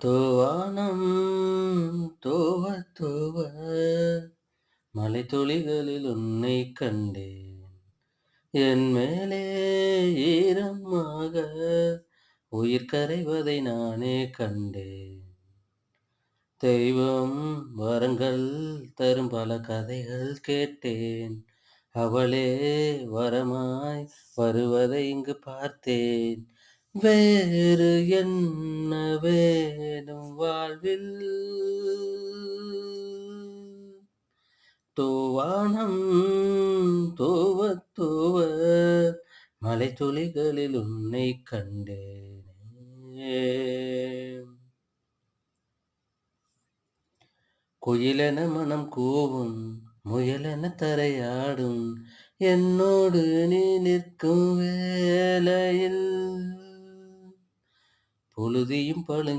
தூவானம் தூவ தூவ மழைத்துளிகளில் உன்னை கண்டேன். என் மேலே ஈரமாக உயிர் கரைவதை நானே கண்டேன். தெய்வம் வரங்கள் தரும் பல கதைகள் கேட்டேன். அவளே வரமாய் வருவதை இங்கு பார்த்தேன். வேறு என்ன வேணும் வாழ்வில்? தூவானம் தூவ தூவ மழைத்துளிகளில் உன்னை கண்டேனே. குயிலென மனம் கூவும், முயலென தரையாடும், என்னோடு நீ நிற்கும் வேளையில் புழுதியும் பழு